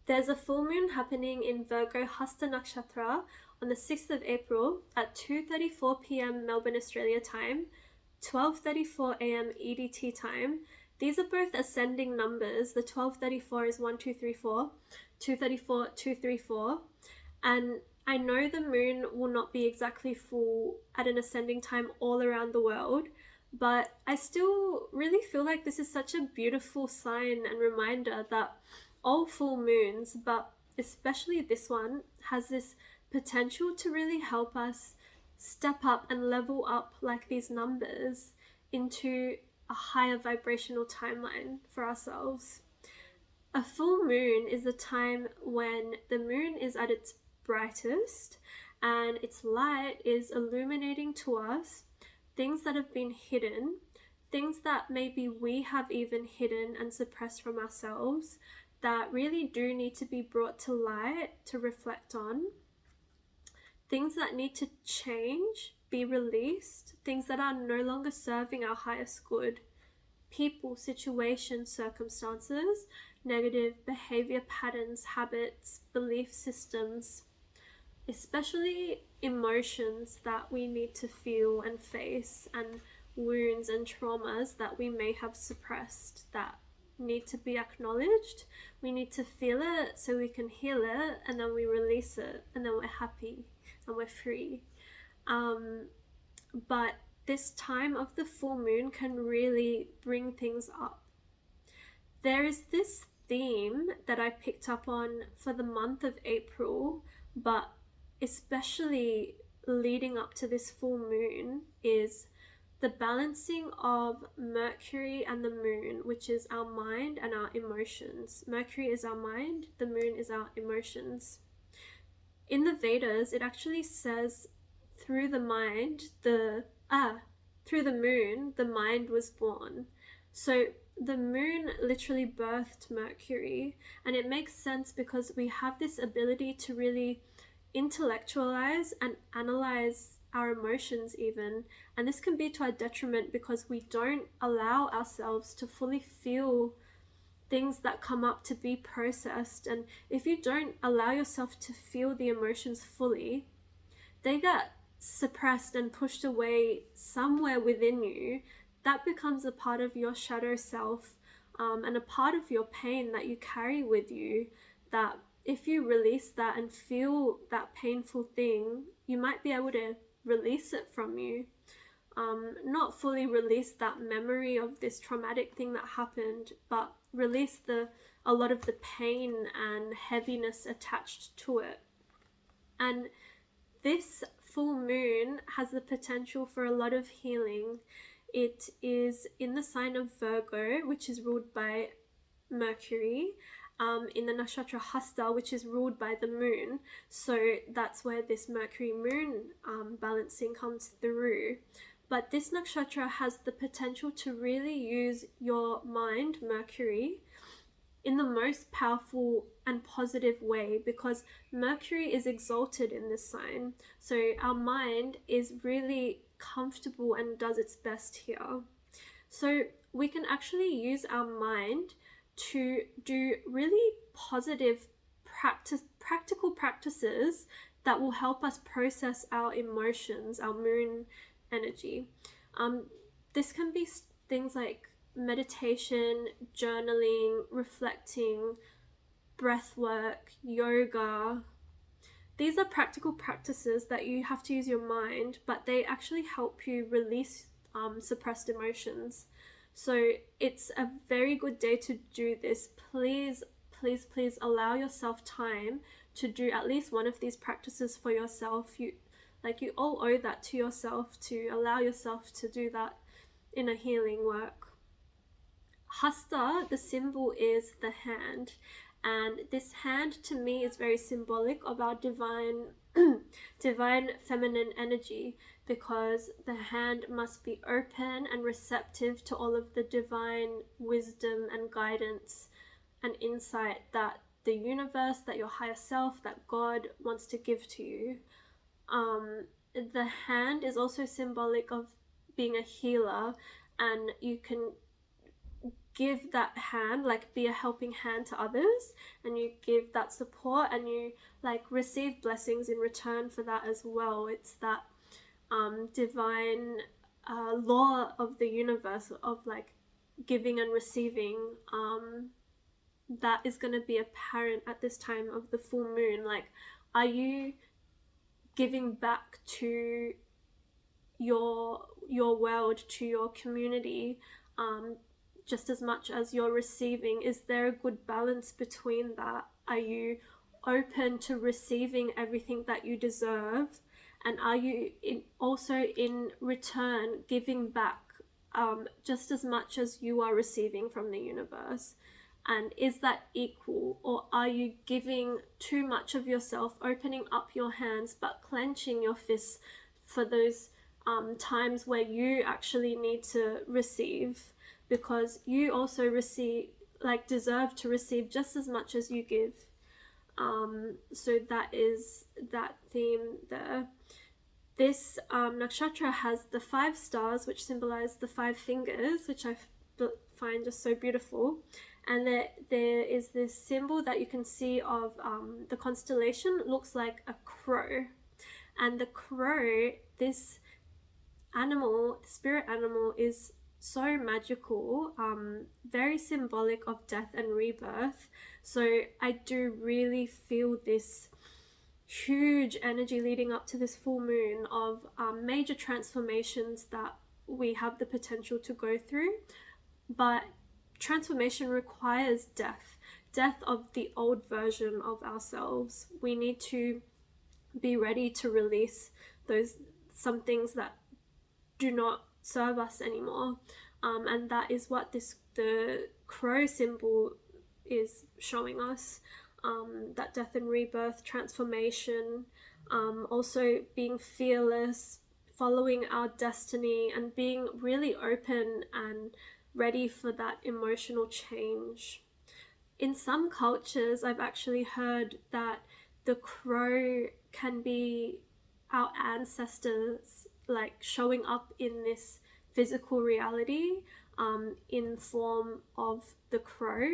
There's a full moon happening in Virgo Hasta Nakshatra on the 6th of April at 2:34 p.m. Melbourne, Australia time, 12:34 a.m. EDT time. These are both ascending numbers. The 12:34 is 1, 2, 3, 4, 2:34, 2, 3, 4. And I know the moon will not be exactly full at an ascending time all around the world, but I still really feel like this is such a beautiful sign and reminder that all full moons, but especially this one, has this potential to really help us step up and level up like these numbers into a higher vibrational timeline for ourselves. A full moon is a time when the moon is at its brightest and its light is illuminating to us things that have been hidden, things that maybe we have even hidden and suppressed from ourselves that really do need to be brought to light to reflect on, things that need to change, be released, things that are no longer serving our highest good, people, situations, circumstances, negative behavior patterns, habits, belief systems, especially emotions that we need to feel and face, and wounds and traumas that we may have suppressed that need to be acknowledged. We need to feel it so we can heal it, and then we release it, and then we're happy and we're free. But this time of the full moon can really bring things up. There is this theme that I picked up on for the month of April, but especially leading up to this full moon, is the balancing of Mercury and the moon, which is our mind and our emotions. Mercury is our mind, the moon is our emotions. In the Vedas, it actually says through the mind, through the moon, the mind was born. So the moon literally birthed Mercury, and it makes sense because we have this ability to really intellectualize and analyze our emotions even, and this can be to our detriment because we don't allow ourselves to fully feel things that come up to be processed. And if you don't allow yourself to feel the emotions fully, they get suppressed and pushed away somewhere within you. That becomes a part of your shadow self, and a part of your pain that you carry with you, that if you release that and feel that painful thing, you might be able to release it from you. Not fully release that memory of this traumatic thing that happened, but release a lot of the pain and heaviness attached to it. And this full moon has the potential for a lot of healing. It is in the sign of Virgo, which is ruled by Mercury, in the nakshatra Hasta, which is ruled by the moon. So that's where this Mercury moon balancing comes through. But this nakshatra has the potential to really use your mind, Mercury, in the most powerful and positive way, because Mercury is exalted in this sign. So our mind is really comfortable and does its best here. So we can actually use our mind to do really positive practical practices that will help us process our emotions, our moon energy. This can be things like meditation, journaling, reflecting, breath work, yoga. These are practical practices that you have to use your mind, but they actually help you release suppressed emotions. So it's a very good day to do this. Please, please, please allow yourself time to do at least one of these practices for yourself. You all owe that to yourself, to allow yourself to do that in a healing work. Hasta, the symbol is the hand, and this hand to me is very symbolic of our divine divine feminine energy, because the hand must be open and receptive to all of the divine wisdom and guidance and insight that the universe, that your higher self, that God wants to give to you. The hand is also symbolic of being a healer, and you can give that hand, like be a helping hand to others, and you give that support, and you like receive blessings in return for that as well. It's that divine law of the universe of like giving and receiving, that is going to be apparent at this time of the full moon. Like, are you giving back to your world, to your community, just as much as you're receiving? Is there a good balance between that? Are you open to receiving everything that you deserve, and are you also in return giving back just as much as you are receiving from the universe? And is that equal, or are you giving too much of yourself, opening up your hands but clenching your fists for those times where you actually need to receive, because you also deserve to receive just as much as you give. So that is that theme there. This nakshatra has the 5 stars, which symbolize the 5 fingers, which I find just so beautiful. And there is this symbol that you can see of the constellation. It looks like a crow. And the crow, this animal, the spirit animal, is so magical, very symbolic of death and rebirth. So I do really feel this huge energy leading up to this full moon of major transformations that we have the potential to go through. But transformation requires death of the old version of ourselves. We need to be ready to release some things that do not serve us anymore, and that is what the crow symbol is showing us, that death and rebirth, transformation, also being fearless, following our destiny, and being really open and ready for that emotional change. In some cultures, I've actually heard that the crow can be our ancestors, like showing up in this physical reality, in form of the crow,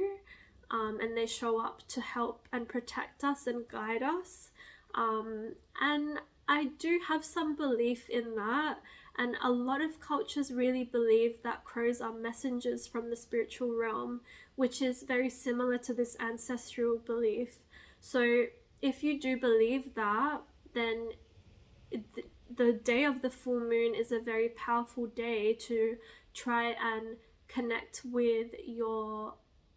and they show up to help and protect us and guide us. And I do have some belief in that, and a lot of cultures really believe that crows are messengers from the spiritual realm, which is very similar to this ancestral belief. So if you do believe that, then the day of the full moon is a very powerful day to try and connect with your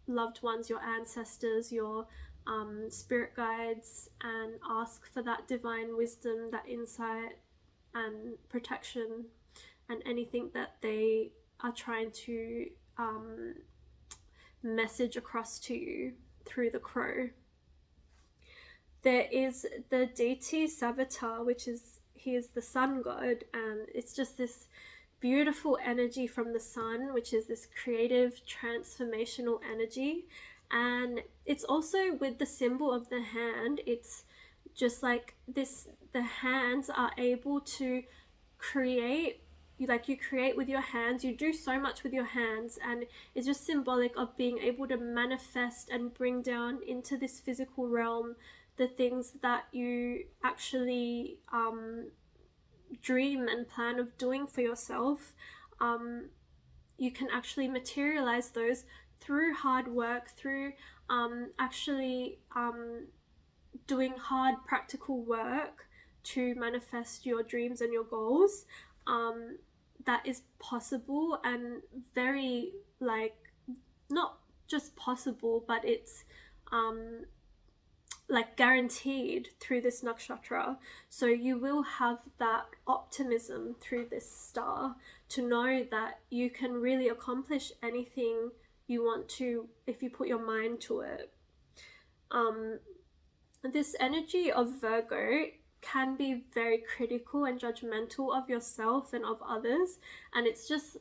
loved ones, your ancestors, your spirit guides, and ask for that divine wisdom, that insight and protection, and anything that they are trying to message across to you through the crow. There is the deity Savitar, he is the sun god, and it's just this beautiful energy from the sun, which is this creative, transformational energy. And it's also with the symbol of the hand, it's just like this, the hands are able to create, you create with your hands, you do so much with your hands, and it's just symbolic of being able to manifest and bring down into this physical realm the things that you actually dream and plan of doing for yourself. You can actually materialize those through hard work, through actually doing hard practical work to manifest your dreams and your goals. That is possible, and very, not just possible, but it's guaranteed through this nakshatra. So you will have that optimism through this star to know that you can really accomplish anything you want to if you put your mind to it. This energy of Virgo can be very critical and judgmental of yourself and of others, and it's just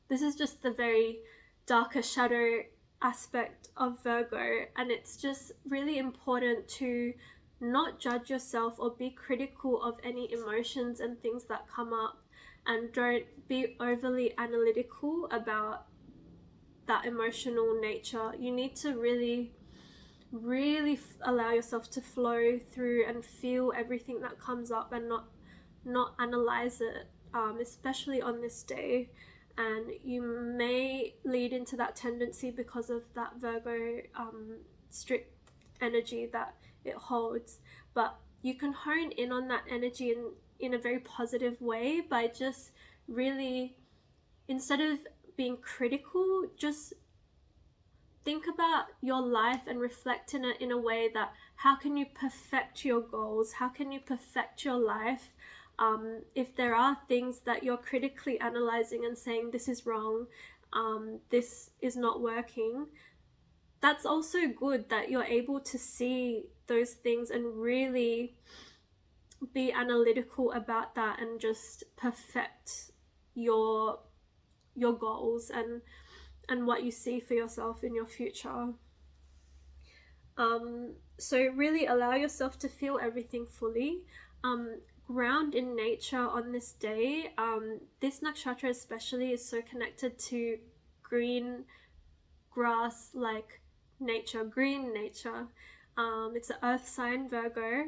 this is just the very darker shadow aspect of Virgo, and it's just really important to not judge yourself or be critical of any emotions and things that come up, and don't be overly analytical about that emotional nature. You need to really allow yourself to flow through and feel everything that comes up, and not analyze it, especially on this day. And you may lead into that tendency because of that Virgo strict energy that it holds. But you can hone in on that energy in a very positive way by just really, instead of being critical, just think about your life and reflect in it in a way that, how can you perfect your goals? How can you perfect your life? If there are things that you're critically analyzing and saying, this is wrong, this is not working, that's also good that you're able to see those things and really be analytical about that and just perfect your goals and what you see for yourself in your future. So really allow yourself to feel everything fully. Ground in nature on this day. This nakshatra especially is so connected to green grass, like nature, green nature. It's an earth sign, Virgo,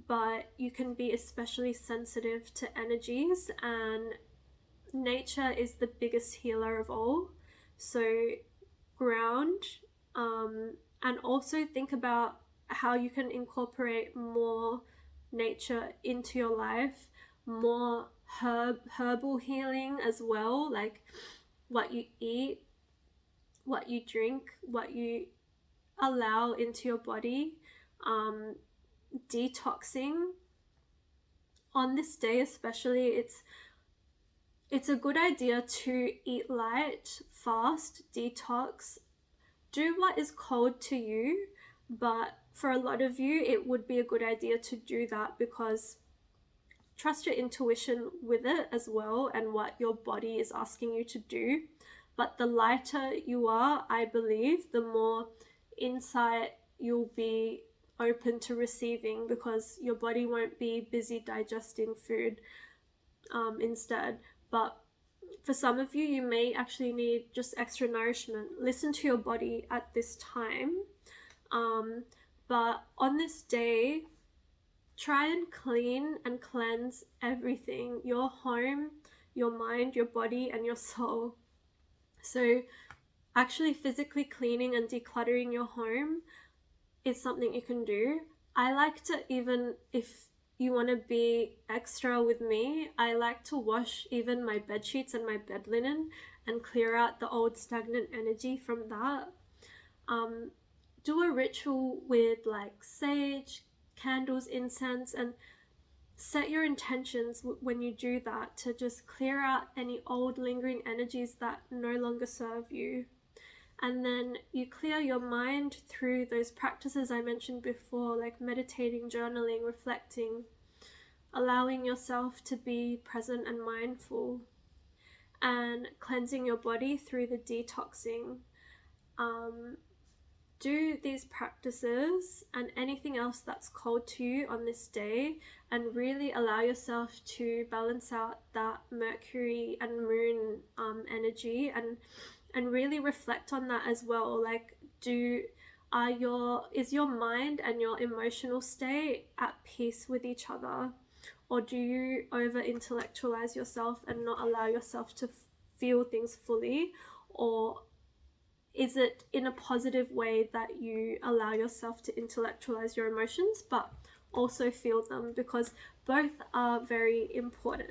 but you can be especially sensitive to energies, and nature is the biggest healer of all. So ground, and also think about how you can incorporate more nature into your life, more herbal healing as well, like what you eat, what you drink, what you allow into your body, detoxing. On this day especially, it's a good idea to eat light, fast, detox, do what is called to you. But for a lot of you, it would be a good idea to do that, because trust your intuition with it as well and what your body is asking you to do. But the lighter you are, I believe, the more insight you'll be open to receiving, because your body won't be busy digesting food instead. But for some of you, you may actually need just extra nourishment. Listen to your body at this time. But on this day, try and clean and cleanse everything, your home, your mind, your body, and your soul. So actually physically cleaning and decluttering your home is something you can do. I like to, even if you want to be extra with me, I like to wash even my bed sheets and my bed linen and clear out the old stagnant energy from that. Do a ritual with like sage, candles, incense, and set your intentions when you do that to just clear out any old lingering energies that no longer serve you. And then you clear your mind through those practices I mentioned before, like meditating, journaling, reflecting, allowing yourself to be present and mindful, and cleansing your body through the detoxing. Do these practices and anything else that's called to you on this day, and really allow yourself to balance out that Mercury and Moon energy, and really reflect on that as well. Like, is your mind and your emotional state at peace with each other, or do you over intellectualize yourself and not allow yourself to feel things fully? Or is it in a positive way that you allow yourself to intellectualize your emotions but also feel them? Because both are very important.